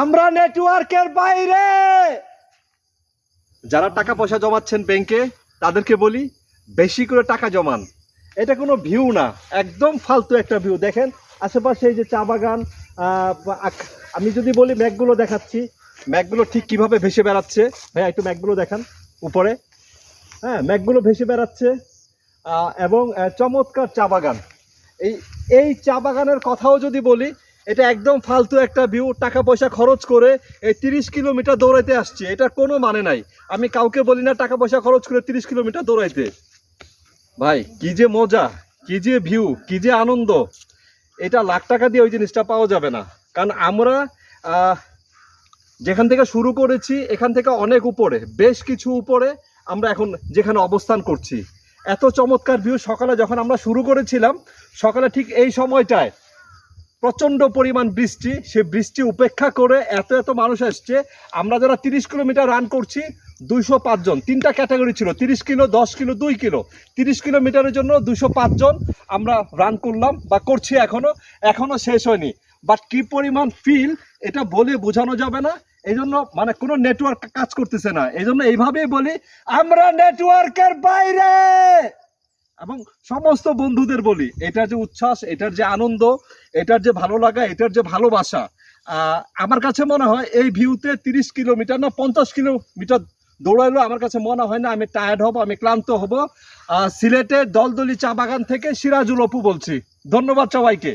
আমরা নেটওয়ার্কের বাইরে। যারা টাকা পয়সা জমাচ্ছেন ব্যাংকে তাদেরকে বলি বেশি করে টাকা জমান। এটা কোনো ভিউ না, একদম ফালতু একটা ভিউ। দেখেন আশেপাশে এই যে চা বাগান, আমি যদি বলি ম্যাঘগুলো দেখাচ্ছি, ম্যাঘগুলো ঠিক কিভাবে ভেসে বেড়াচ্ছে। ভাইয়া একটু ম্যাঘগুলো দেখান উপরে। হ্যাঁ, ম্যাঘগুলো ভেসে বেড়াচ্ছে এবং চমৎকার চা বাগান। এই চা বাগানের কথাও যদি বলি, এটা একদম ফালতু একটা ভিউ। টাকা পয়সা খরচ করে এই 30 কিলোমিটার দৌড়াইতে আসছি, এটার কোনো মানে নাই। আমি কাউকে বলি না টাকা পয়সা খরচ করে 30 কিলোমিটার দৌড়াইতে। ভাই কি যে মজা, কি যে ভিউ, কি যে আনন্দ, এটা লাখ টাকা দিয়ে ওই জিনিসটা পাওয়া যাবে না। কারণ আমরা যেখান থেকে শুরু করেছি এখান থেকে অনেক উপরে, বেশ কিছু উপরে আমরা এখন যেখানে অবস্থান করছি। এত চমৎকার ভিউ। সকালে যখন আমরা শুরু করেছিলাম, সকালে ঠিক এই সময়টায় প্রচণ্ড পরিমাণ বৃষ্টি, সে বৃষ্টি উপেক্ষা করে এত মানুষ আসছে। আমরা যারা 30 কিলোমিটার রান করছি 205 জন, 3টা ক্যাটাগরি ছিল, 30 কিলো, 10 কিলো, 2 কিলো। 30 কিলোমিটারের জন্য 205 জন আমরা রান করলাম বা করছি, এখনো শেষ হয়নি। বাট কি পরিমাণ ফিল এটা বলে বোঝানো যাবে না। এই জন্য মানে কোনো নেটওয়ার্ক কাজ করতেছে না, এই জন্য এইভাবেই বলি আমরা নেটওয়ার্কের বাইরে। এবং সমস্ত বন্ধুদের বলি এটার যে উচ্ছ্বাস, এটার যে আনন্দ, এটার যে ভালো লাগা, এটার যে ভালোবাসা, আমার কাছে মনে হয় এই ভিউতে 30 কিলোমিটার না 50 কিলোমিটার দৌড়াইলেও আমার কাছে মনে হয় না আমি টায়ার্ড হব, আমি ক্লান্ত হব। সিলেটের দলদলি চা বাগান থেকে সিরাজুল অপু বলছি। ধন্যবাদ সবাইকে।